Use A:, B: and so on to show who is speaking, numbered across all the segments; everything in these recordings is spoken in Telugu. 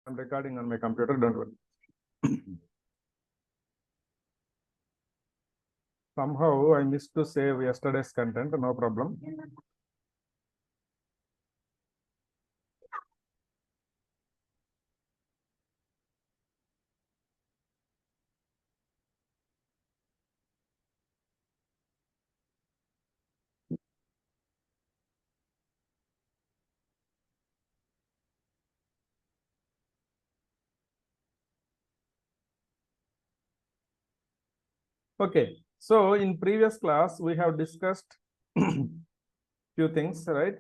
A: I'm recording on my computer, don't worry. Somehow I missed to save yesterday's content, no problem. Okay, so in previous class, we have discussed few things, right?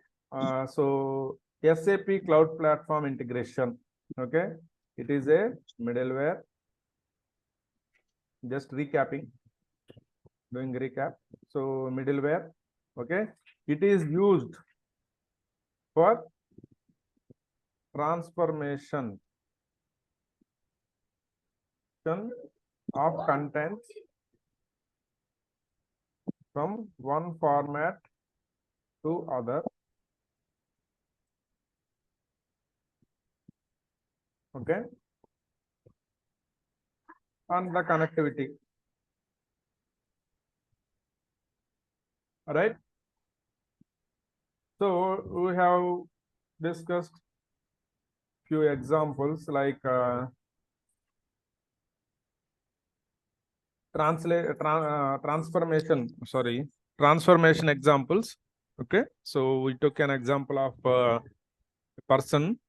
A: So SAP Cloud Platform Integration, okay? It is a middleware. Just recapping, doing recap. So middleware, okay? It is used for transformation of content from one format to other. Okay. And the connectivity. All right. So we have discussed few examples like transformation examples. Okay. So we took an example of a person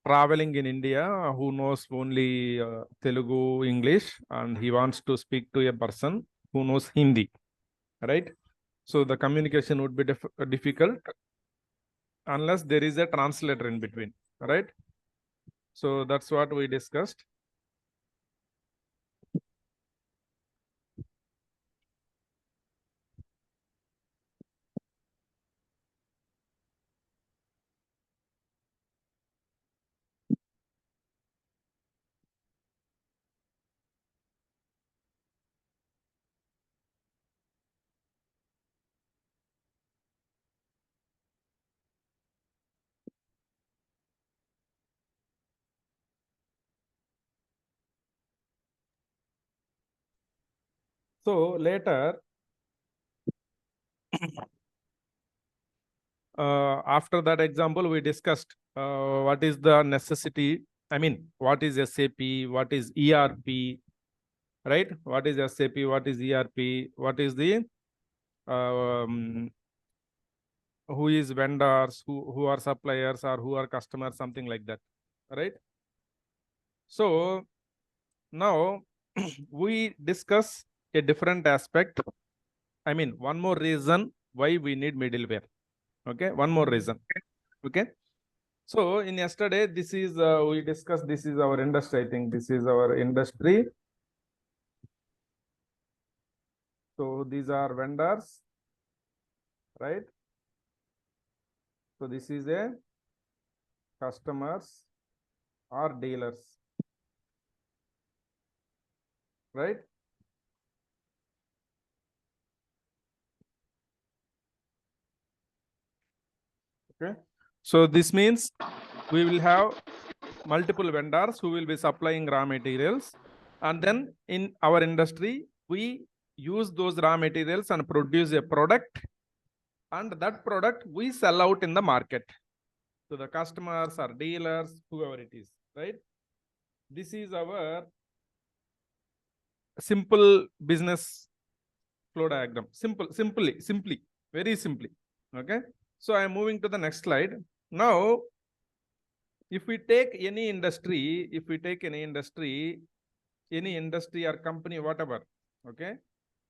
A: traveling in India who knows only Telugu, English, and he wants to speak to a person who knows Hindi, right? So the communication would be difficult unless there is a translator in between, right? So that's what we discussed. So later, after that example, we discussed what is the necessity. I mean, what is SAP? What is ERP? Right? What is SAP? What is ERP? What is the who is vendors? Who are suppliers or who are customers? Something like that, right? So now we discuss a different aspect. I mean, one more reason why we need middleware. Okay, one more reason. Okay. So in yesterday, this is we discussed. This is our industry. I think this is our industry. So these are vendors, right? So this is a customers or dealers, right? Okay. So this means we will have multiple vendors who will be supplying raw materials, and then in our industry we use those raw materials and produce a product, and that product we sell out in the market to the customers or dealers, whoever it is, right? This is our simple business flow diagram. Simply, very simply. Okay. So I am moving to the next slide. Now, if we take any industry, any industry or company, whatever, okay,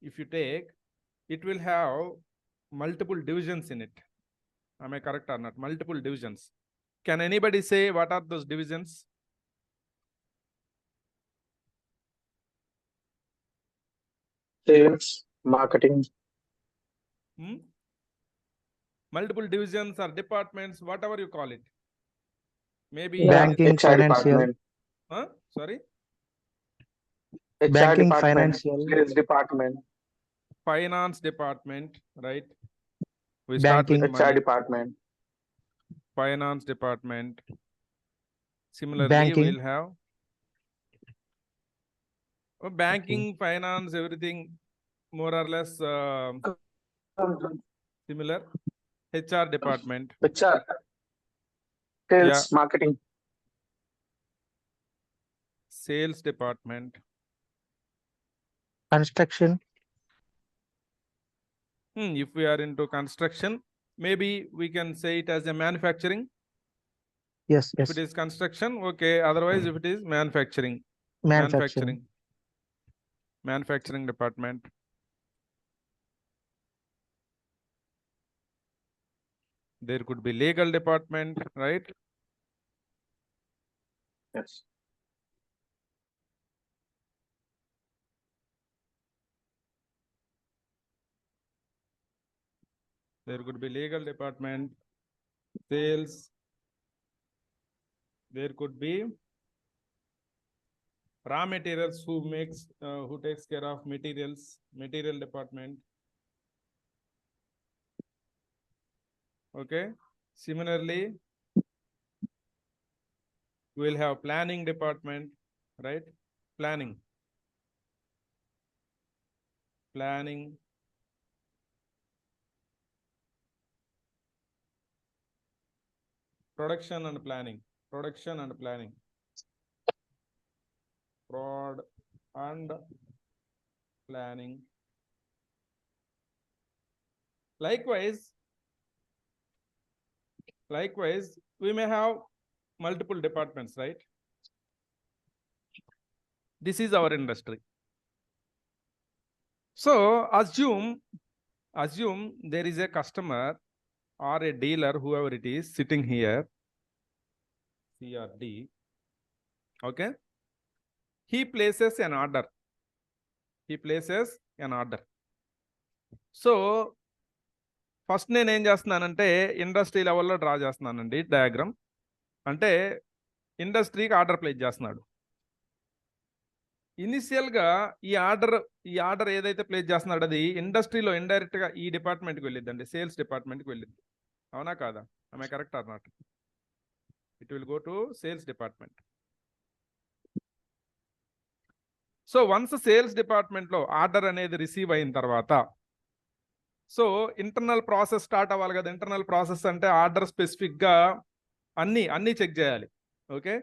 A: if you take, it will have multiple divisions in it. Am I correct or not? Multiple divisions. Can anybody say what are those divisions?
B: Sales, marketing.
A: Multiple divisions or departments, whatever you call it. Maybe
C: banking,
B: HR
C: financial.
B: department.
A: Sorry?
B: HR
C: Banking,
B: department,
C: financial.
B: sales department.
A: Finance department, right? We start with
B: HR
A: money.
B: department.
A: Finance department. Similarly,
C: Banking.
A: we'll have banking, finance, everything more or less similar. HR department.
B: HR. Sales, marketing.
A: Sales department.
C: Construction.
A: If we are into construction, maybe we can say it as a manufacturing.
C: Yes,
A: If
C: yes.
A: it is construction, okay. Otherwise, if it is manufacturing.
C: Manufacturing.
A: Manufacturing department. There could be legal department, right?
B: Yes.
A: There could be legal department, sales. There could be raw materials, who takes care of materials, material department. Okay. Similarly, we'll have planning department, right? Planning. Production and planning. Prod and planning. Likewise, we may have multiple departments, right? This is our industry. So assume there is a customer or a dealer, whoever it is, sitting here, C or D. Okay. He places an order. So first నేను ఏం చేస్తున్నానంటే ఇండస్ట్రీ లెవెల్లో డ్రా చేస్తున్నానండి డయాగ్రామ్. అంటే ఇండస్ట్రీకి ఆర్డర్ ప్లేస్ చేస్తున్నాడు. ఇనిషియల్గా ఈ ఆర్డర్ ఏదైతే ప్లేస్ చేస్తున్నాడు అది ఇండస్ట్రీలో ఇండైరెక్ట్గా ఈ డిపార్ట్మెంట్కి వెళ్ళిద్దండి, సేల్స్ డిపార్ట్మెంట్కి వెళ్ళిద్ది. అవునా కాదా? I correct or not? It will go to sales department. So once sales డిపార్ట్మెంట్లో ఆర్డర్ అనేది రిసీవ్ అయిన తర్వాత, సో ఇంటర్నల్ ప్రాసెస్ స్టార్ట్ అవ్వాలి కదా. ఇంటర్నల్ ప్రాసెస్ అంటే ఆర్డర్ స్పెసిఫిక్గా అన్నీ చెక్ చేయాలి. ఓకే.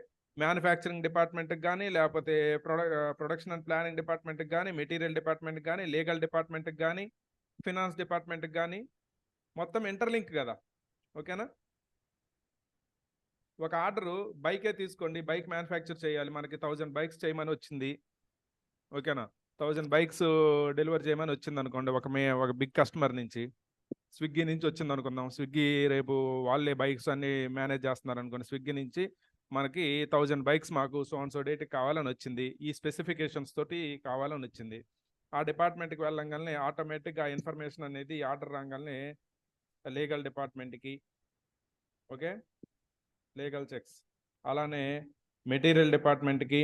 A: మ్యానుఫ్యాక్చరింగ్ డిపార్ట్మెంట్కి కానీ, లేకపోతే ప్రొడక్షన్ అండ్ ప్లానింగ్ డిపార్ట్మెంట్కి కానీ, మెటీరియల్ డిపార్ట్మెంట్కి కానీ, లీగల్ డిపార్ట్మెంట్కి కానీ, ఫినాన్స్ డిపార్ట్మెంట్కి కానీ, మొత్తం ఇంటర్లింక్ కదా. ఓకేనా? ఒక ఆర్డరు బైకే తీసుకోండి, బైక్ మ్యానుఫ్యాక్చర్ చేయాలి, మనకి 1000 బైక్స్ చేయమని వచ్చింది. ఓకేనా? 1000 బైక్స్ డెలివర్ చేయమని వచ్చింది అనుకోండి, ఒక బిగ్ కస్టమర్ నుంచి, స్విగ్గీ నుంచి వచ్చింది అనుకుందాం. స్విగ్గీ రేపు వాళ్ళే బైక్స్ అన్ని మేనేజ్ చేస్తున్నారు అనుకోండి. స్విగ్గీ నుంచి మనకి 1000 బైక్స్ మాకు సో డేట్కి కావాలని వచ్చింది, ఈ స్పెసిఫికేషన్స్ తోటి కావాలని వచ్చింది. ఆ డిపార్ట్మెంట్కి వెళ్ళంగానే ఆటోమేటిక్గా ఆ ఇన్ఫర్మేషన్ అనేది ఆర్డర్ రాగానే లీగల్ డిపార్ట్మెంట్కి, ఓకే, లీగల్ చెక్స్. అలానే మెటీరియల్ డిపార్ట్మెంట్కి,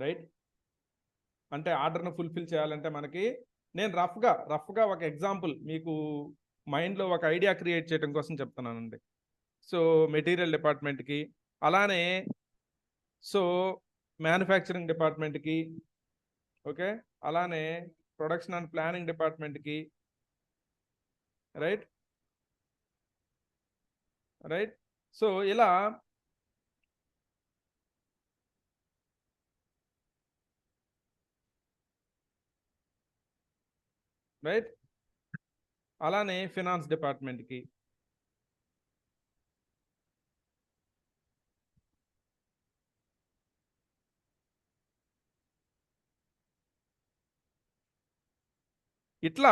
A: రైట్. అంటే ఆర్డర్ను ఫుల్ఫిల్ చేయాలంటే మనకి, నేను రఫ్గా ఒక ఎగ్జాంపుల్ మీకు మైండ్లో ఒక ఐడియా క్రియేట్ చేయడం కోసం చెప్తున్నానండి. సో మెటీరియల్ డిపార్ట్మెంట్కి, అలానే సో మ్యానుఫ్యాక్చరింగ్ డిపార్ట్మెంట్కి, ఓకే, అలానే ప్రొడక్షన్ అండ్ ప్లానింగ్ డిపార్ట్మెంట్కి, రైట్. సో ఇలా రైట్. అలానే ఫినాన్స్ డిపార్ట్మెంట్కి, ఇట్లా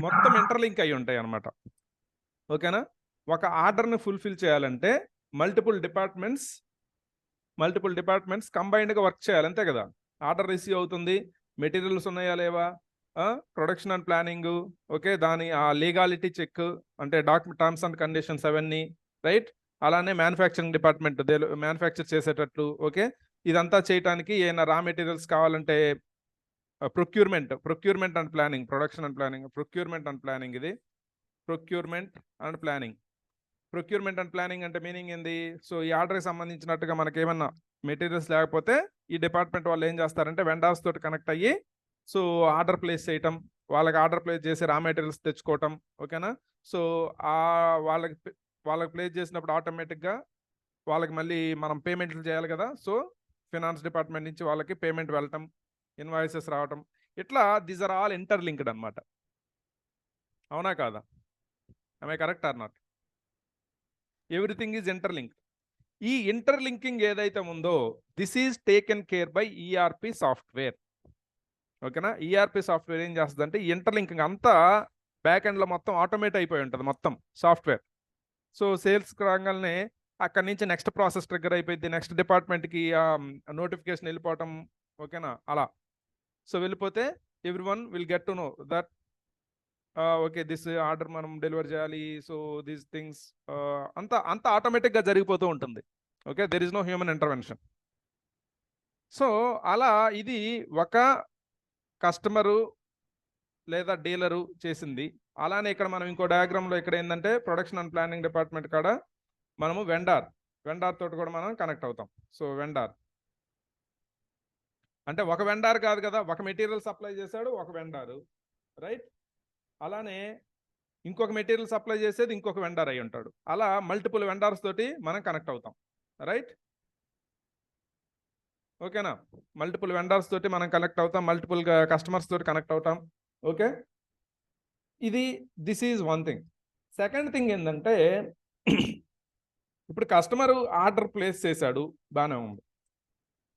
A: మొత్తం ఇంటర్లింక్ అయి ఉంటాయి అన్నమాట. ఓకేనా? ఒక ఆర్డర్ని ఫుల్ఫిల్ చేయాలంటే మల్టిపుల్ డిపార్ట్మెంట్స్ కంబైన్డ్గా వర్క్ చేయాలి, అంతే కదా. ఆర్డర్ రిసీవ్ అవుతుంది, మెటీరియల్స్ ఉన్నాయా లేవా, ప్రొడక్షన్ అండ్ ప్లానింగ్, ఓకే, దాని ఆ లీగాలిటీ చెక్ అంటే టర్మ్స్ అండ్ కండిషన్స్ అవన్నీ, రైట్. అలానే మ్యానుఫ్యాక్చరింగ్ డిపార్ట్మెంట్ మ్యానుఫ్యాక్చర్ చేసేటట్లు, ఓకే, ఇదంతా చేయడానికి ఏమైనా రా మెటీరియల్స్ కావాలంటే procurement and planning, production and planning, procurement and planning. ఇది procurement and planning. Procurement and planning అంటే మీనింగ్ ఏంది? సో ఈ ఆర్డర్కి సంబంధించినట్టుగా మనకి ఏమన్నా మెటీరియల్స్ లేకపోతే ఈ డిపార్ట్మెంట్ వాళ్ళు ఏం చేస్తారంటే వెండర్స్ తోటి కనెక్ట్ అయ్యి సో ఆర్డర్ ప్లేస్ చేయటం, వాళ్ళకి ఆర్డర్ ప్లేస్ చేసి రా మెటీరియల్స్ తెచ్చుకోవటం. ఓకేనా? సో వాళ్ళకి ప్లేస్ చేసినప్పుడు ఆటోమేటిక్గా వాళ్ళకి మళ్ళీ మనం పేమెంట్లు చేయాలి కదా. సో ఫినాన్స్ డిపార్ట్మెంట్ నుంచి వాళ్ళకి పేమెంట్ వెళ్ళటం, ఇన్వాయిసెస్ రావటం, ఇట్లా దీస్ ఆర్ ఆల్ ఇంటర్లింక్డ్ అనమాట. అవునా కాదా? I correct or not? Everything is interlinked. ఈ ఇంటర్లింకింగ్ ఏదైతే ఉందో this is taken care bye ERP software. ఓకేనా? ఈఆర్పి సాఫ్ట్వేర్ ఏం చేస్తుంది అంటే ఇంటర్లింకింగ్ అంతా బ్యాక్ ఎండ్లో మొత్తం ఆటోమేట్ అయిపోయి ఉంటుంది మొత్తం సాఫ్ట్వేర్. సో సేల్స్కి రాగానే అక్కడి నుంచి నెక్స్ట్ ప్రాసెస్ ట్రిగ్గర్ అయిపోయింది, నెక్స్ట్ డిపార్ట్మెంట్కి నోటిఫికేషన్ వెళ్ళిపోవటం. ఓకేనా? అలా సో వెళ్ళిపోతే everyone will get to know that okay this order మనం డెలివర్ చేయాలి. సో దీస్ థింగ్స్ అంత ఆటోమేటిక్గా జరిగిపోతూ ఉంటుంది. Okay, there is no human intervention. So అలా ఇది ఒక కస్టమరు లేదా డీలరు చేసింది. అలానే ఇక్కడ మనం ఇంకో డయాగ్రామ్లో ఇక్కడ ఏంటంటే ప్రొడక్షన్ అండ్ ప్లానింగ్ డిపార్ట్మెంట్ కాడ మనము వెండార్ తోటి కూడా మనం కనెక్ట్ అవుతాం. సో వెండార్ అంటే ఒక వెండార్ కాదు కదా, ఒక మెటీరియల్ సప్లై చేశాడు ఒక వెండారు, రైట్? అలానే ఇంకొక మెటీరియల్ సప్లై చేసేది ఇంకొక వెండార్ అయి ఉంటాడు. అలా మల్టిపుల్ వెండార్స్ తోటి మనం కనెక్ట్ అవుతాం, రైట్? ఓకేనా? మల్టిపుల్ వెండార్స్ తోటి మనం కనెక్ట్ అవుతాం, మల్టిపుల్ కస్టమర్స్ తోటి కనెక్ట్ అవుతాం. Okay, this is one thing. Second thing ఏంటంటే ఇప్పుడు కస్టమర్ ఆర్డర్ ప్లేస్ చేశాడు, బాగానే ఉంది.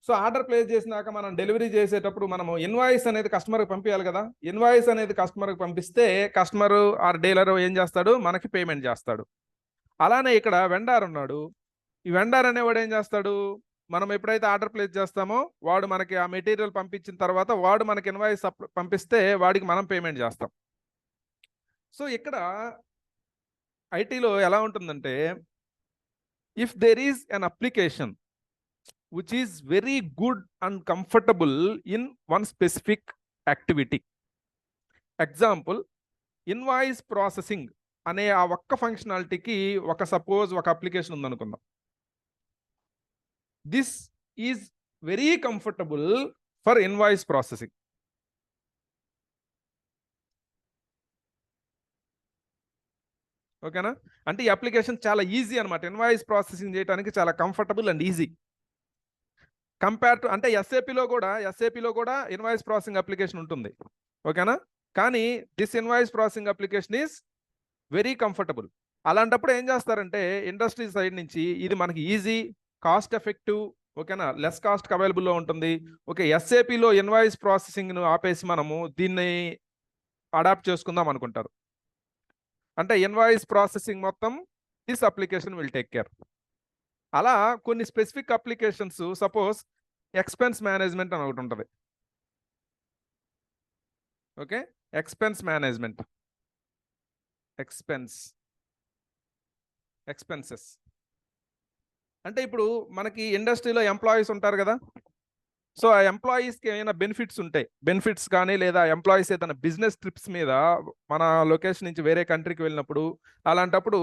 A: సో ఆర్డర్ ప్లేస్ చేసినాక మనం డెలివరీ చేసేటప్పుడు మనము ఇన్వాయిస్ అనేది కస్టమర్కి పంపించాలి కదా. ఇన్వాయిస్ అనేది కస్టమర్కి పంపిస్తే కస్టమర్ ఆర్ డీలర్ ఏం చేస్తాడు, మనకి పేమెంట్ చేస్తాడు. అలానే ఇక్కడ వెండార్ ఉన్నాడు. ఈ వెండార్ అనేవాడు ఏం చేస్తాడు, మనం ఎప్పుడైతే ఆర్డర్ ప్లేస్ చేస్తామో వాడు మనకి ఆ మెటీరియల్ పంపించిన తర్వాత వాడు మనకి ఇన్వాయిస్ పంపిస్తే వాడికి మనం పేమెంట్ చేస్తాం. సో ఇక్కడ ఐటీలో ఎలా ఉంటుందంటే if there is an application which is very good and comfortable in one specific activity. Example, invoice processing అనే ఆ ఒక్క ఫంక్షనాలిటీకి ఒక సపోజ్ ఒక అప్లికేషన్ ఉందనుకుందాం. This is very comfortable for invoice processing. ఓకేనా? అంటే ఈ అప్లికేషన్ చాలా ఈజీ అనమాట, ఇన్వాయిస్ ప్రాసెసింగ్ చేయడానికి చాలా comfortable and easy compare to అంటే ఎస్ఏపిలో కూడా ఇన్వాయిస్ ప్రాసెసింగ్ అప్లికేషన్ ఉంటుంది. ఓకేనా? కానీ this invoice processing application is very comfortable. అలాంటప్పుడు ఏం చేస్తారంటే ఇండస్ట్రీ సైడ్ నుంచి ఇది మనకి ఈజీ, కాస్ట్ ఎఫెక్టివ్, ఓకేనా, లెస్ కాస్ట్కి అవైలబుల్లో ఉంటుంది. ఓకే, ఎస్ఏపిలో ఇన్వాయిస్ ప్రాసెసింగ్ను ఆపేసి మనము దీన్ని అడాప్ట్ చేసుకుందాం అనుకుంటారు. అంటే ఇన్వాయిస్ ప్రాసెసింగ్ మొత్తం this application will take care. అలా కొన్ని specific applications, suppose expense management అని ఒకటి ఉంటుంది. ఓకే, ఎక్స్పెన్సెస్ అంటే ఇప్పుడు మనకి ఇండస్ట్రీలో ఎంప్లాయీస్ ఉంటారు కదా. సో ఆ ఎంప్లాయీస్కి ఏమైనా బెనిఫిట్స్ కానీ లేదా ఎంప్లాయీస్ ఏదైనా బిజినెస్ ట్రిప్స్ మీద మన లొకేషన్ నుంచి వేరే కంట్రీకి వెళ్ళినప్పుడు అలాంటప్పుడు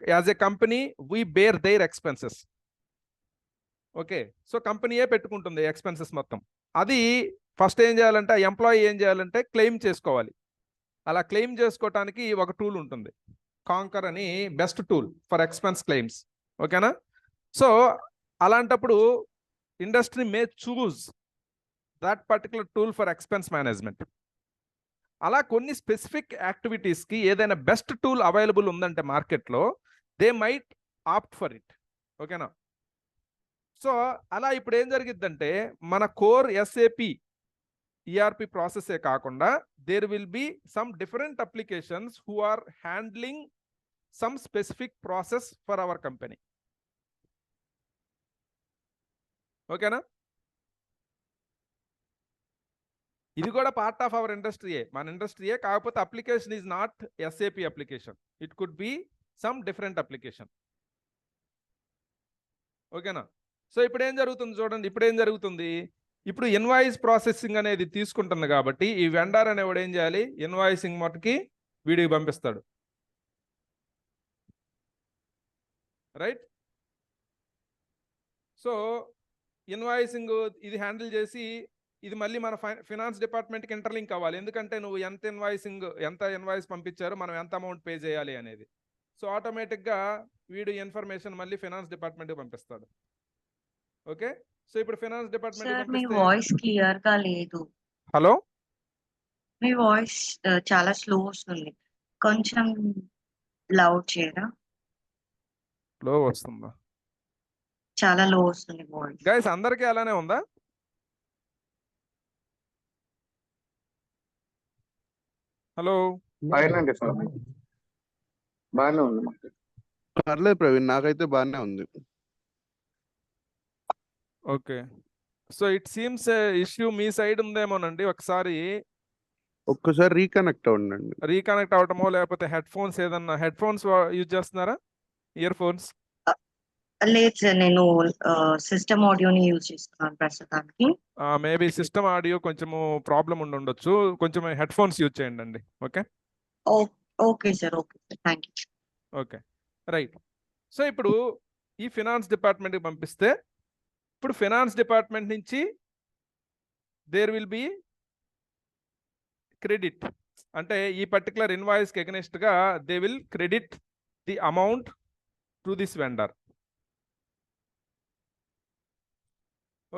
A: as a company we bear their expenses. Okay, so కంపెనీయే పెట్టుకుంటుంది ఎక్స్పెన్సెస్ మొత్తం. అది ఫస్ట్ ఏం చేయాలంటే ఆ ఎంప్లాయీ ఏం చేయాలంటే క్లెయిమ్ చేసుకోవాలి. అలా క్లెయిమ్ చేసుకోవటానికి ఒక టూల్ ఉంటుంది, కాంకర్ అని, best tool for expense claims. ఓకేనా? సో అలాంటప్పుడు industry May choose that particular tool for expense management. అలా కొన్ని స్పెసిఫిక్ యాక్టివిటీస్కి ఏదైనా బెస్ట్ టూల్ అవైలబుల్ ఉందంటే మార్కెట్లో they might opt for it. ఓకేనా? సో అలా ఇప్పుడు ఏం జరిగిద్దంటే మన కోర్ ఎస్ఏపి ఈఆర్పి ప్రాసెసే కాకుండా there will be some different applications who are handling some specific process for our company. ఓకేనా? ఇది కూడా పార్ట్ ఆఫ్ అవర్ ఇండస్ట్రీయే, మన ఇండస్ట్రీయే, కాకపోతే application is not SAP application, it could B some different application. ఓకేనా? సో ఇప్పుడు ఏం జరుగుతుంది చూడండి, ఇప్పుడు ఏం జరుగుతుంది, ఇప్పుడు ఇన్వాయిస్ ప్రాసెసింగ్ అనేది తీసుకుంటుంది కాబట్టి ఈ వెండర్ అనేవాడు ఏం చేయాలి, ఇన్వాయిసింగ్ మటుకి వీడికి పంపిస్తాడు. రైట్. సో ఇన్వాయిసింగ్ ఇది హ్యాండిల్ చేసి ఇది మళ్ళీ మన ఫినాన్స్ డిపార్ట్మెంట్కి ఇంటర్లింక్ అవ్వాలి. ఎందుకంటే నువ్వు ఎంత ఇన్వాయిస్ పంపించారో మనం ఎంత అమౌంట్ పే చేయాలి అనేది. సో ఆటోమేటిక్గా వీడు ఇన్ఫర్మేషన్ మళ్ళీ ఫినాన్స్ డిపార్ట్మెంట్కి పంపిస్తాడు. ఓకే. సో ఇప్పుడు ఫినాన్స్ డిపార్ట్మెంట్
D: సార్ మీ వాయిస్ క్లియర్ గా లేదు.
A: హలో,
D: మీ వాయిస్ చాలా స్లో వస్తుంది, కొంచెం లౌడ్ చేయరా?
A: లో వస్తుందా?
D: చాలా లో వస్తుంది వాయిస్.
A: గైస్ అందరికీ అలానే ఉందా? హలో,
B: బాగానే సార్, బాగానే ఉంది మాకు.
E: పర్లేదు ప్రవీణ్, నాకైతే బాగానే ఉంది.
A: Okay. So it seems issue మీ సైడ్ ఉందేమోనండి. ఒక్కసారి
E: రీకనెక్ట్ అవ్వండి.
A: రీకనెక్ట్ అవటమో లేకపోతే హెడ్ ఫోన్స్ యూజ్ చేస్తున్నారా, ఇయర్ ఫోన్స్?
D: లేదు సార్, నేను సిస్టమ్ ఆడియోని యూజ్ చేస్తున్నాను ప్రస్తుతానికి.
A: మేబీ సిస్టమ్ ఆడియో కొంచెము ప్రాబ్లం ఉండొచ్చు, కొంచెం హెడ్ ఫోన్స్ యూజ్ చేయండి అండి. Okay.
D: Okay sir, okay sir, thank you.
A: Okay, right. So ఇప్పుడు ఈ ఫినాన్స్ డిపార్ట్మెంట్కి పంపిస్తే ఇప్పుడు ఫినాన్స్ డిపార్ట్మెంట్ నుంచి దేర్ విల్ బి క్రెడిట్, అంటే ఈ పర్టికులర్ ఇన్వాయిస్కి ఎగనెస్ట్గా they will credit the amount to this vendor.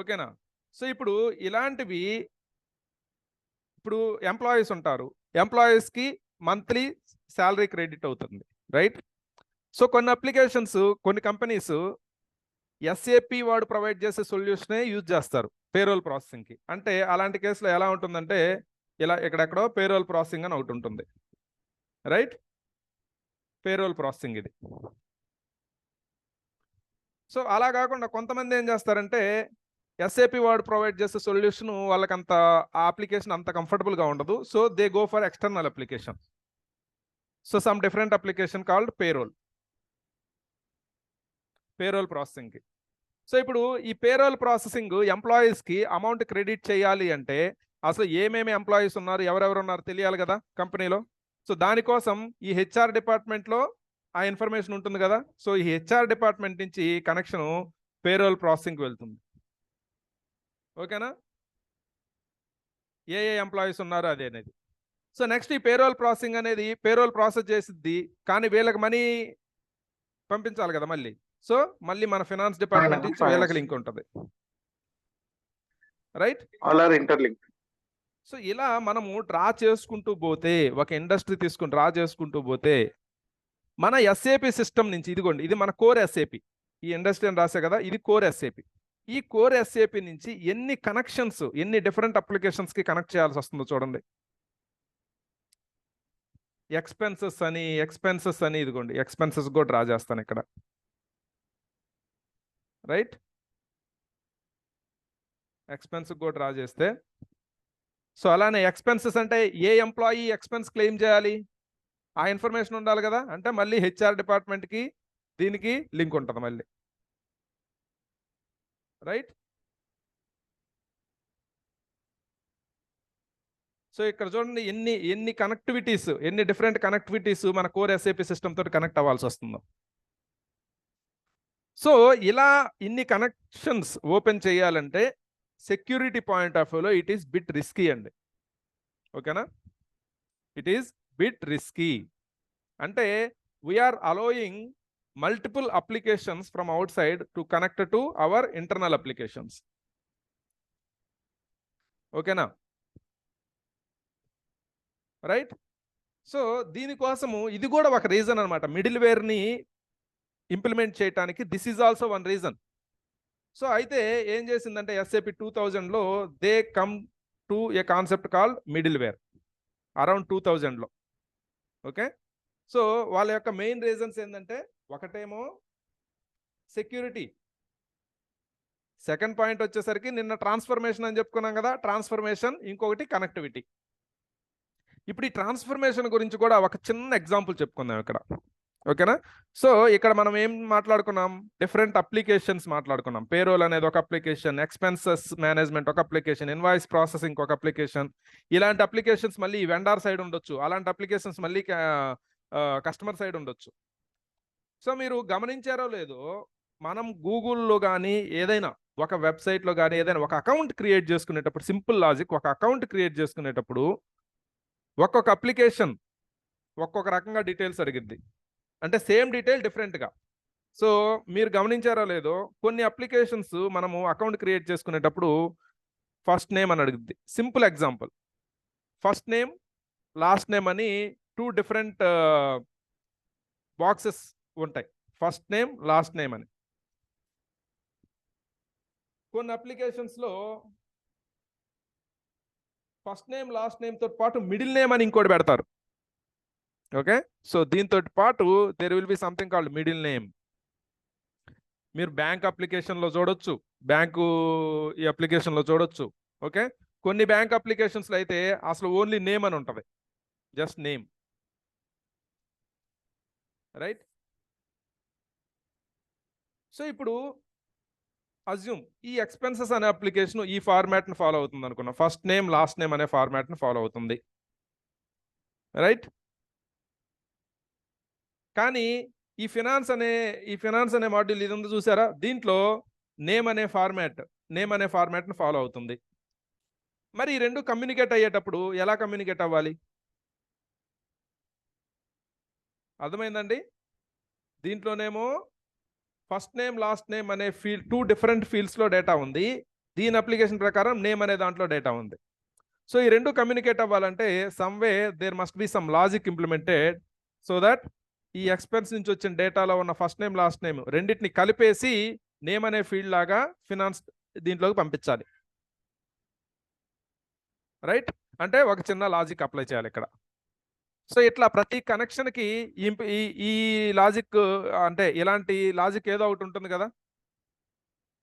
A: ఓకేనా? సో ఇప్పుడు ఇలాంటివి, ఇప్పుడు ఎంప్లాయీస్ ఉంటారు, ఎంప్లాయీస్కి మంత్లీ శాలరీ క్రెడిట్ అవుతుంది. రైట్. సో కొన్ని అప్లికేషన్స్, కొన్ని కంపెనీస్ ఎస్ఏపి వాడు ప్రొవైడ్ చేసే సొల్యూషనే యూజ్ చేస్తారు పేరోల్ ప్రాసెసింగ్కి. అంటే అలాంటి కేసులో ఎలా ఉంటుందంటే ఇలా ఎక్కడెక్కడో పేరోల్ ప్రాసెసింగ్ అని ఒకటి ఉంటుంది. రైట్. పేరోల్ ప్రాసెసింగ్ ఇది. సో అలా కాకుండా కొంతమంది ఏం చేస్తారంటే ఎస్ఏపి వాడు ప్రొవైడ్ చేసే సొల్యూషన్ వాళ్ళకంత ఆ అప్లికేషన్ అంత కంఫర్టబుల్గా ఉండదు. So they go for external application. So some different application called payroll ప్రాసెసింగ్కి. సో ఇప్పుడు ఈ పేరోల్ ప్రాసెసింగ్ ఎంప్లాయీస్కి అమౌంట్ క్రెడిట్ చేయాలి అంటే అసలు ఏమేమి ఎంప్లాయీస్ ఉన్నారు, ఎవరెవరు ఉన్నారు తెలియాలి కదా కంపెనీలో. సో దానికోసం ఈ హెచ్ఆర్ డిపార్ట్మెంట్లో ఆ ఇన్ఫర్మేషన్ ఉంటుంది కదా. సో ఈ హెచ్ఆర్ డిపార్ట్మెంట్ నుంచి కనెక్షన్ పేరోల్ ప్రాసెసింగ్కి వెళ్తుంది. ఓకేనా? ఏ ఎంప్లాయీస్ ఉన్నారు అదే అనేది. సో నెక్స్ట్ ఈ పేరోల్ ప్రాసెసింగ్ అనేది పేరోల్ ప్రాసెస్ చేసిద్ది, కానీ వీళ్ళకి మనీ పంపించాలి కదా మళ్ళీ. సో మళ్ళీ మన ఫినాన్స్ డిపార్ట్మెంట్ నుంచి వీళ్ళకి లింక్ ఉంటుంది. Right.
B: All are interlink.
A: So ఇలా మనము డ్రా చేసుకుంటూ పోతే, ఒక ఇండస్ట్రీ తీసుకుని డ్రా చేసుకుంటూ పోతే మన ఎస్ఏపి సిస్టమ్ నుంచి, ఇదిగోండి ఇది మన కోర్ ఎస్ఏపి, ఈ ఇండస్ట్రీ అని రాసే కదా, ఇది కోర్ ఎస్ఏపి. ఈ కోర్ ఎస్ఏపి నుంచి ఎన్ని కనెక్షన్స్, ఎన్ని డిఫరెంట్ అప్లికేషన్స్కి కనెక్ట్ చేయాల్సి వస్తుందో చూడండి. ఎక్స్పెన్సెస్ అని ఇదిగోండి ఎక్స్పెన్సెస్ కూడా డ్రా చేస్తాను ఇక్కడ. రైట్. ఎక్స్పెన్స్ కూడా డ్రా చేస్తే, సో అలానే ఎక్స్పెన్సెస్ అంటే ఏ ఎంప్లాయీ ఎక్స్పెన్స్ క్లెయిమ్ చేయాలి ఆ ఇన్ఫర్మేషన్ ఉండాలి కదా. అంటే మళ్ళీ హెచ్ఆర్ డిపార్ట్మెంట్కి దీనికి లింక్ ఉంటుంది మళ్ళీ. రైట్. సో ఇక్కడ చూడండి ఎన్ని కనెక్టివిటీస్, ఎన్ని డిఫరెంట్ కనెక్టివిటీస్ మన కోర్ ఎస్ఏపి సిస్టమ్ తోటి కనెక్ట్ అవ్వాల్సి వస్తుందో. సో ఇలా ఇన్ని కనెక్షన్స్ ఓపెన్ చేయాలంటే సెక్యూరిటీ పాయింట్ ఆఫ్ వ్యూలో ఇట్ ఈస్ బిట్ రిస్కీ అండి. ఓకేనా? It is bit risky. అంటే we are allowing multiple applications from outside to connect to our internal applications. ఓకేనా? రైట్. సో దీనికోసము ఇది కూడా ఒక రీజన్ అనమాట, మిడిల్ వేర్ని ఇంప్లిమెంట్ చేయడానికి. This is also one reason. So అయితే ఏం చేసిందంటే ఎస్ఏపి 2000లో they come to a concept called middleware around 2000లో. ఓకే. సో వాళ్ళ యొక్క మెయిన్ రీజన్స్ ఏంటంటే ఒకటేమో సెక్యూరిటీ, సెకండ్ పాయింట్ వచ్చేసరికి నిన్న ట్రాన్స్ఫర్మేషన్ అని చెప్పుకున్నాం కదా, ట్రాన్స్ఫర్మేషన్, ఇంకొకటి కనెక్టివిటీ. ఇప్పుడు ఈ ట్రాన్స్ఫర్మేషన్ గురించి కూడా ఒక చిన్న ఎగ్జాంపుల్ చెప్పుకుందాం ఇక్కడ. ఓకేనా? సో ఇక్కడ మనం ఏం మాట్లాడుకున్నాం? డిఫరెంట్ అప్లికేషన్స్ మాట్లాడుకున్నాం. పేరోల్ అనేది ఒక అప్లికేషన్, ఎక్స్పెన్సెస్ మేనేజ్మెంట్ ఒక అప్లికేషన్, ఇన్వాయిస్ ప్రాసెసింగ్ ఒక అప్లికేషన్. ఇలాంటి అప్లికేషన్స్ మళ్ళీ వెండార్ సైడ్ ఉండొచ్చు, అలాంటి అప్లికేషన్స్ మళ్ళీ కస్టమర్ సైడ్ ఉండొచ్చు. సో మీరు గమనించారో లేదో, మనం గూగుల్లో కానీ ఏదైనా ఒక వెబ్సైట్లో కానీ ఏదైనా ఒక అకౌంట్ క్రియేట్ చేసుకునేటప్పుడు, సింపుల్ లాజిక్, ఒక అకౌంట్ క్రియేట్ చేసుకునేటప్పుడు ఒక్కొక్క అప్లికేషన్ ఒక్కొక్క రకంగా డీటెయిల్స్ అడిగిద్ది. అంటే సేమ్ డీటెయిల్ డిఫరెంట్గా. సో మీరు గమనించారో లేదో, కొన్ని అప్లికేషన్స్ మనము అకౌంట్ క్రియేట్ చేసుకునేటప్పుడు ఫస్ట్ నేమ్ అని అడుగుద్ది. Simple example, first name last name అని 2 డిఫరెంట్ బాక్సెస్ ఉంటాయి. ఫస్ట్ నేమ్ లాస్ట్ నేమ్ అని. కొన్ని అప్లికేషన్స్లో ఫస్ట్ నేమ్ లాస్ట్ నేమ్తో పాటు మిడిల్ నేమ్ అని ఇంకోటి పెడతారు. ఓకే, సో దీంతో పాటు there will be something called middle name. మీరు బ్యాంక్ అప్లికేషన్లో చూడొచ్చు, బ్యాంకు ఈ అప్లికేషన్లో చూడొచ్చు. ఓకే, కొన్ని బ్యాంక్ అప్లికేషన్స్లో అయితే అసలు ఓన్లీ నేమ్ అని ఉంటుంది, జస్ట్ నేమ్. రైట్? సో ఇప్పుడు అజ్యూమ్ ఈ ఎక్స్పెన్సెస్ అనే అప్లికేషన్ ఈ ఫార్మాట్ని ఫాలో అవుతుంది అనుకున్నాం. ఫస్ట్ నేమ్ లాస్ట్ నేమ్ అనే ఫార్మాట్ని ఫాలో అవుతుంది. రైట్? కానీ ఈ ఫినాన్స్ అనే మాడ్యూల్ ఇది ఉంది చూసారా, దీంట్లో నేమ్ అనే ఫార్మాట్ని ఫాలో అవుతుంది. మరి ఈ రెండు కమ్యూనికేట్ అయ్యేటప్పుడు ఎలా కమ్యూనికేట్ అవ్వాలి? అర్థమైందండి? దీంట్లోనేమో ఫస్ట్ నేమ్ లాస్ట్ నేమ్ అనే ఫీల్డ్ 2 డిఫరెంట్ ఫీల్డ్స్లో డేటా ఉంది. దీని అప్లికేషన్ ప్రకారం నేమ్ అనే దాంట్లో డేటా ఉంది. సో ఈ రెండు కమ్యూనికేట్ అవ్వాలంటే someway there must be some logic implemented, so that ఈ ఎక్స్పెన్స్ నుంచి వచ్చిన డేటాలో ఉన్న ఫస్ట్ నేమ్ లాస్ట్ నేమ్ రెండింటిని కలిపేసి నేమ్ అనే ఫీల్డ్ లాగా ఫినాన్స్ దీంట్లోకి పంపించాలి. రైట్? అంటే ఒక చిన్న లాజిక్ అప్లై చేయాలి ఇక్కడ. సో ఇట్లా ప్రతి కనెక్షన్కి ఈ లాజిక్, అంటే ఇలాంటి లాజిక్ ఏదో ఒకటి ఉంటుంది కదా.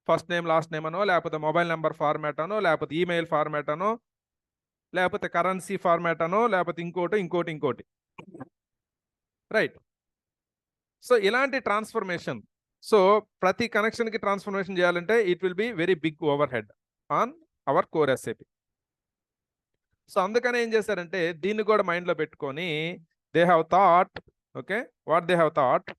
A: ఫస్ట్ నేమ్ లాస్ట్ నేమ్ అనో, లేకపోతే మొబైల్ నెంబర్ ఫార్మాట్ అనో, లేకపోతే ఈమెయిల్ ఫార్మాట్ అనో, లేకపోతే కరెన్సీ ఫార్మాట్ అనో, లేకపోతే ఇంకోటి. రైట్? సో ఇలాంటి ట్రాన్స్ఫర్మేషన్, సో ప్రతి కనెక్షన్కి ట్రాన్స్ఫర్మేషన్ చేయాలంటే it will be very big overhead on our core SAP. So అందుకని ఏం చేశారంటే దీన్ని కూడా మైండ్లో పెట్టుకొని they have thought, okay, what they have thought,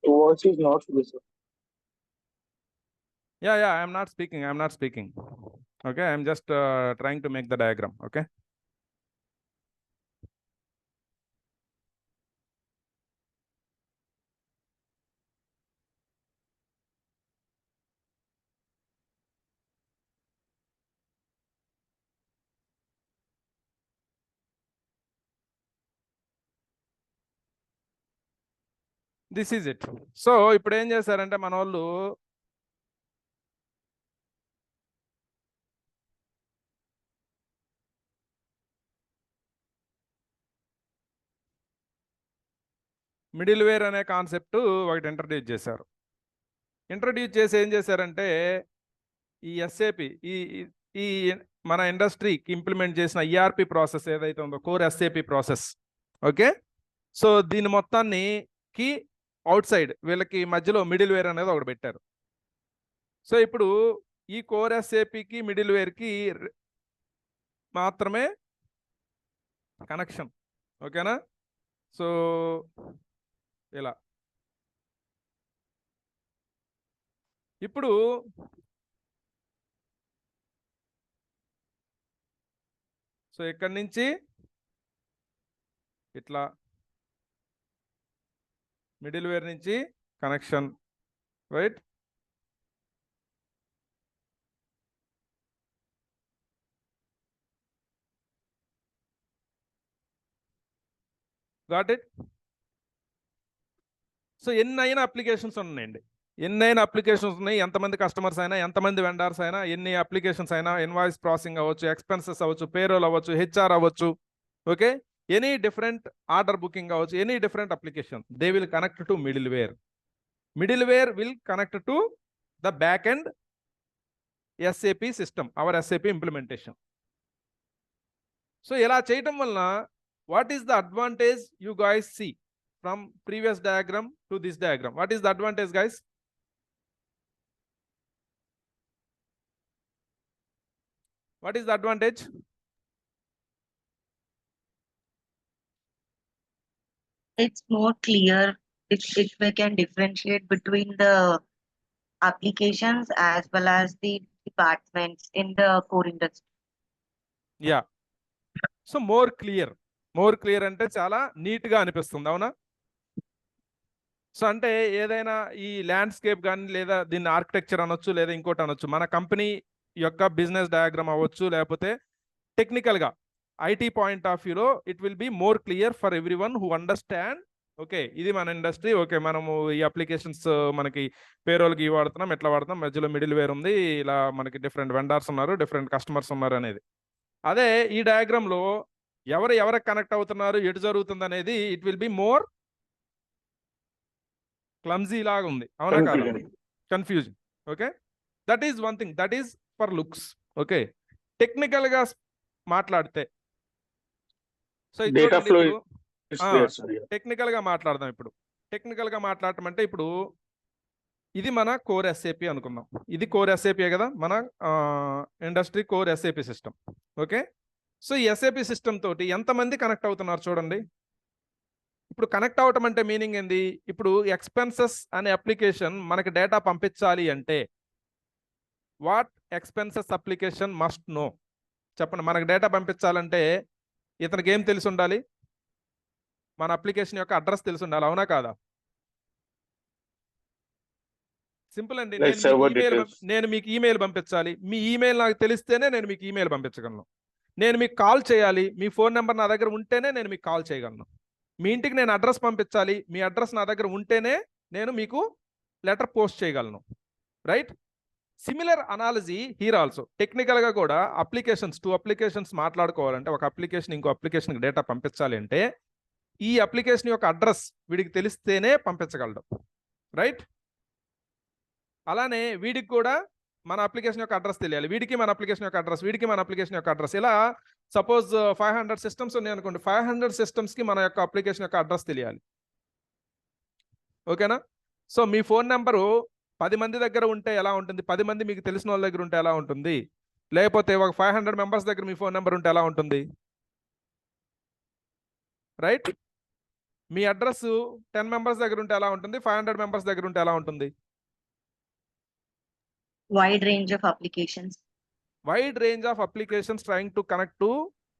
B: Voice is not visible.
A: Yeah, I'm not speaking. Okay, I'm just trying to make the diagram. Okay. This is it. So ఇప్పుడు ఏం చేశారంటే మన వాళ్ళు మిడిల్ వేర్ అనే కాన్సెప్ట్ ఒకటి ఇంట్రడ్యూస్ చేశారు. ఇంట్రడ్యూస్ చేసి ఏం చేశారంటే ఈ ఎస్ఏపి ఈ మన ఇండస్ట్రీకి ఇంప్లిమెంట్ చేసిన ఈఆర్పి ప్రాసెస్ ఏదైతే ఉందో, core SAP process, okay, so దీని మొత్తాన్ని కి అవుట్ సైడ్ వీళ్ళకి మధ్యలో మిడిల్ వేర్ అనేది ఒకటి పెట్టారు. సో ఇప్పుడు ఈ కోర్ ఎస్ఏపికి మిడిల్ వేర్కి మాత్రమే కనెక్షన్. ఓకేనా? సో ఇలా ఇప్పుడు సో ఇక్కడి నుంచి ఇట్లా మిడిల్ వేర్ నుంచి connection, right? Got it? So ఎన్నైనా అప్లికేషన్స్ ఉన్నాయండి, ఎన్నైనా అప్లికేషన్స్ ఉన్నాయి. ఎంతమంది కస్టమర్స్ అయినా, ఎంతమంది వెండర్స్ అయినా, ఎన్ని అప్లికేషన్స్ అయినా, ఇన్వాయిస్ ప్రాసెసింగ్ అవ్వచ్చు, ఎక్స్పెన్సెస్ అవ్వచ్చు, పేరోల్ అవ్వచ్చు, హెచ్ఆర్ అవ్వచ్చు, okay, any different order booking అవ్వచ్చు, any different application, they will connect to middleware. Middleware will connect to the back end SAP system, our SAP implementation. So ఇలా చేయటం వలన what is the advantage you guys see from previous diagram to this diagram? What is the advantage guys? What is the advantage?
D: It's more clear if we can differentiate between the applications as well as the departments in the core industry.
A: Yeah. So more clear అంటే చాలా నీట్ గా అనిపిస్తుంది, అవునా? సో అంటే ఏదైనా ఈ ల్యాండ్స్కేప్ కానీ, లేదా దీన్ని ఆర్కిటెక్చర్ అనొచ్చు, లేదా ఇంకోటి అనొచ్చు, మన కంపెనీ యొక్క బిజినెస్ డయాగ్రామ్ అవ్వచ్చు, లేకపోతే టెక్నికల్గా ఐటీ పాయింట్ ఆఫ్ వ్యూలో it will be more clear for every one who understand. Okay, ఇది మన ఇండస్ట్రీ, ఓకే, మనము ఈ అప్లికేషన్స్ మనకి పేరోల్కి వాడుతున్నాం, ఎట్లా వాడుతున్నాం, మధ్యలో మిడిల్ వేర్ ఉంది, ఇలా మనకి డిఫరెంట్ వెండర్స్ ఉన్నారు, డిఫరెంట్ కస్టమర్స్ ఉన్నారు అనేది. అదే ఈ డయాగ్రామ్లో ఎవరికి కనెక్ట్ అవుతున్నారు, ఎటు జరుగుతుంది అనేది it will be more clumsy లాగా ఉంది, అవునా కాదా? Confusion. Okay, that is one thing, that is for looks. Okay, టెక్నికల్గా మాట్లాడితే, సో టెక్నికల్ గా మాట్లాడదాం ఇప్పుడు. టెక్నికల్ గా మాట్లాడటం అంటే ఇప్పుడు ఇది మన కోర్ SAP అనుకుందాం. ఇది కోర్ SAP కదా, మన industry core SAP system. Okay, so ఈ SAP సిస్టమ్ తోటి ఎంతమంది కనెక్ట్ అవుతున్నారు చూడండి. ఇప్పుడు కనెక్ట్ అవటం అంటే మీనింగ్ ఏంది? ఇప్పుడు ఎక్స్పెన్సెస్ అనే అప్లికేషన్ మనకి డేటా పంపించాలి అంటే what expenses application must know? చెప్పండి. మనకు డేటా పంపించాలంటే ఇతనికి ఏం తెలిసి ఉండాలి? మన అప్లికేషన్ యొక్క అడ్రస్ తెలిసి ఉండాలి, అవునా కాదా? సింపుల్ అండి. నేను మీకు ఈమెయిల్ పంపించాలి, మీ ఈమెయిల్ నాకు తెలిస్తేనే నేను మీకు ఈమెయిల్ పంపించగలను. నేను మీకు కాల్ చేయాలి, మీ ఫోన్ నెంబర్ నా దగ్గర ఉంటేనే నేను మీకు కాల్ చేయగలను. మీ ఇంటికి నేను అడ్రస్ పంపించాలి, మీ అడ్రస్ నా దగ్గర ఉంటేనే నేను మీకు లెటర్ పోస్ట్ చేయగలను, right? Similar analogy here also. టెక్నికల్గా కూడా టూ అప్లికేషన్స్ మాట్లాడుకోవాలంటే, ఒక అప్లికేషన్ ఇంకో అప్లికేషన్కి డేటా పంపించాలి అంటే ఈ అప్లికేషన్ యొక్క అడ్రస్ వీడికి తెలిస్తేనే పంపించగలడు, రైట్? అలానే వీడికి కూడా మన అప్లికేషన్ యొక్క అడ్రస్ తెలియాలి, వీడికి మన అప్లికేషన్ యొక్క అడ్రస్, వీడికి మన అప్లికేషన్ యొక్క అడ్రస్. ఇలా సపోజ్ 500 సిస్టమ్స్ ఉన్నాయి అనుకోండి, 500 సిస్టమ్స్కి మన యొక్క అప్లికేషన్ యొక్క అడ్రస్ తెలియాలి, ఓకేనా? సో మీ ఫోన్ నెంబరు 10 మంది దగ్గర ఉంటే ఎలా ఉంటుంది? 10 మంది మీకు తెలిసిన వాళ్ళ దగ్గర ఉంటే ఎలా ఉంటుంది? లేకపోతే ఒక 500 మెంబర్స్ దగ్గర మీ ఫోన్ నెంబర్ ఉంటే ఎలా ఉంటుంది, రైట్? మీ అడ్రస్ 10 మెంబర్స్ దగ్గర ఉంటే ఎలా ఉంటుంది? 500 మెంబర్స్ దగ్గర ఉంటే ఎలా ఉంటుంది?
D: Wide range of applications.
A: Wide range of applications trying to connect to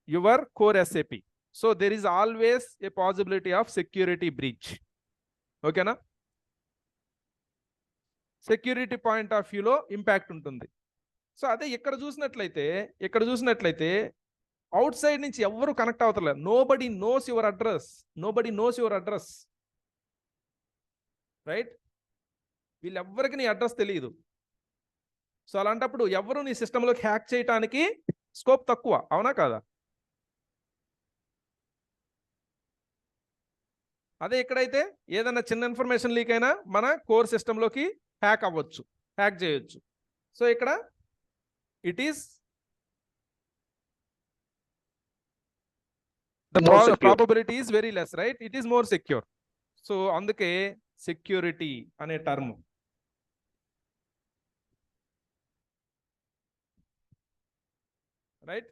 A: your core SAP. So there is always a possibility of security breach. Okay na? Security point of వ్యూలో ఇంపాక్ట్ ఉంటుంది. సో అదే ఇక్కడ చూసినట్లయితే అవుట్ సైడ్ నుంచి ఎవరు కనెక్ట్ అవుతలేదు. Nobody knows your address, right? వీళ్ళెవ్వరికి నీ అడ్రస్ తెలియదు. సో అలాంటప్పుడు ఎవరు నీ సిస్టంలోకి హ్యాక్ చేయడానికి స్కోప్ తక్కువ, అవునా కాదా? అదే ఇక్కడైతే ఏదైనా చిన్న ఇన్ఫర్మేషన్ లీక్ అయినా మన కోర్ సిస్టంలోకి హ్యాక్ అవ్వచ్చు, హ్యాక్ చేయొచ్చు. సో ఇక్కడ it is the probability is very less, right? It is more secure. So అందుకే సెక్యూరిటీ అనే టర్మ్. రైట్?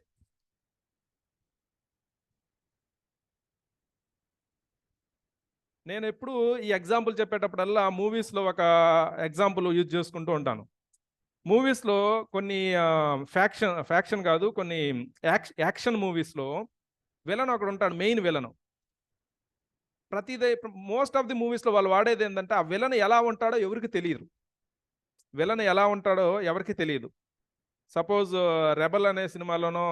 A: నేను ఎప్పుడు ఈ ఎగ్జాంపుల్ చెప్పేటప్పుడల్లా మూవీస్లో ఒక ఎగ్జాంపుల్ యూజ్ చేసుకుంటూ ఉంటాను. మూవీస్ లో కొన్ని ఫ్యాక్షన్ కాదు, కొన్ని యాక్షన్ మూవీస్ లో విలన్ ఒకడు ఉంటాడు, main villain. Most of the movies లో వాళ్ళు వాడేది ఏంటంటే ఆ విలన్ ఎలా ఉంటాడో ఎవరికి తెలియదు. విలన్ ఎలా ఉంటాడో ఎవరికి తెలియదు. సపోజ్ రెబల్ అనే సినిమాలోనో,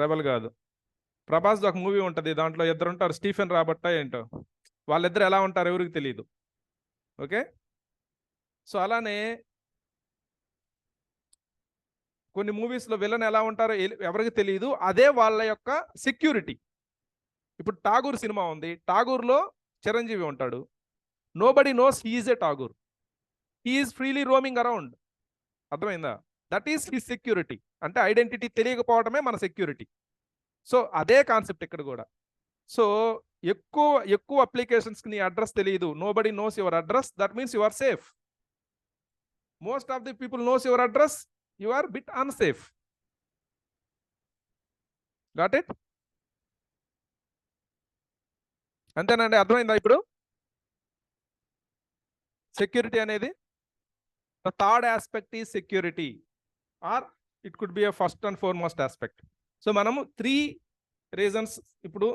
A: రెబల్ కాదు, ప్రభాస్ ఒక మూవీ ఉంటుంది, దాంట్లో ఇద్దరు ఉంటారు, స్టీఫెన్ రాబర్ట్ ఏంటో, వాళ్ళిద్దరు ఎలా ఉంటారు ఎవరికి తెలియదు. ఓకే, సో అలానే కొన్ని మూవీస్లో విలన్ ఎలా ఉంటారో ఎవరికి తెలియదు, అదే వాళ్ళ యొక్క సెక్యూరిటీ. ఇప్పుడు ఠాగూర్ సినిమా ఉంది, ఠాగూర్లో చిరంజీవి ఉంటాడు. Nobody knows he is a Tagore, he is freely roaming around. అర్థమైందా? That is his security. అంటే ఐడెంటిటీ తెలియకపోవడమే మన సెక్యూరిటీ. సో అదే కాన్సెప్ట్ ఇక్కడ కూడా. సో ఎక్కువ అప్లికేషన్స్కి నీ అడ్రస్ తెలియదు, nobody knows your address, that means you are safe. Most of the people knows your address, you are bit unsafe. Got it? అంతేనండి, అర్థమైందా ఇప్పుడు సెక్యూరిటీ అనేది? The third aspect is security, or it could be a first and foremost aspect. So మనము 3 రీజన్స్ ఇప్పుడు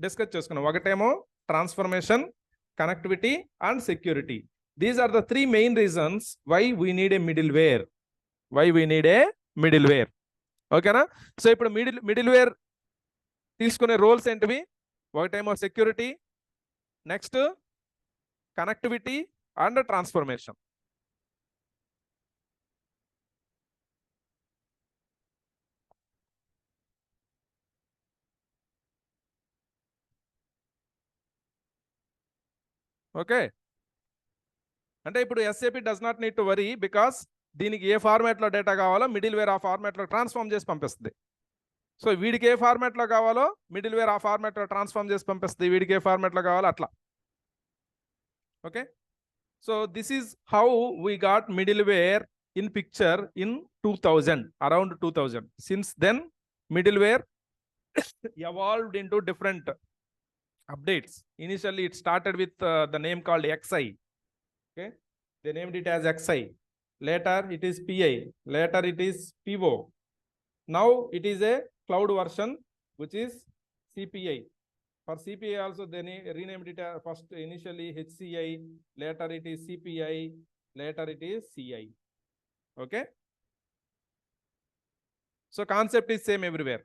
A: డిస్కస్ చేసుకున్నాం. ఒకటేమో transformation, connectivity and security. These are the 3 main reasons why we need a middleware. ఓకేనా? సో ఇప్పుడు మిడిల్వేర్ తీసుకునే రోల్స్ ఏంటివి? ఒకటేమో security, next connectivity and transformation. Okay, అంటే ఇప్పుడు SAP does not need to worry, because దీనికి ఏ ఫార్మాట్లో డేటా కావాలో మిడిల్వేర్ ఆ ఫార్మాట్లో ట్రాన్స్ఫార్మ్ చేసి పంపిస్తుంది. సో వీడికి ఏ ఫార్మాట్లో కావాలో మిడిల్వేర్ ఆ ఫార్మాట్లో ట్రాన్స్ఫార్మ్ చేసి పంపిస్తుంది, వీడికి ఏ ఫార్మాట్లో కావాలో అట్లా. Okay, so this is how we got middleware in picture in 2000, around 2000. Since then middleware evolved into different updates. Initially it started with the name called XI. Okay, they named it as XI. Later it is PI, later it is PO. Now it is a cloud version which is CPI. For CPI also they renamed it first initially HCI, later it is CPI, later it is CI. Okay, so concept is same everywhere.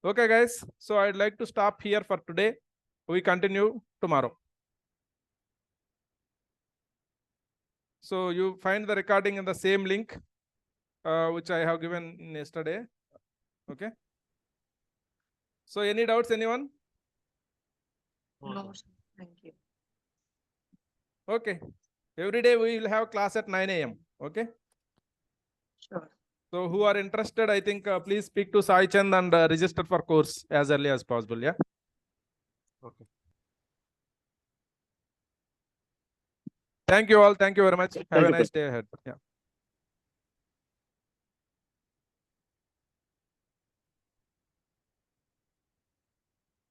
A: Okay guys, so I'd like to stop here for today. We continue tomorrow. So you find the recording in the same link which I have given yesterday. Okay, so any doubts, anyone?
D: No, sir. Thank you.
A: Okay, every day we will have class at 9 AM. Okay,
D: Sure.
A: so who are interested, I think please speak to Sai Chand and register for course as early as possible. Yeah, okay, thank you all, thank you very much. Have a nice day ahead. Yeah.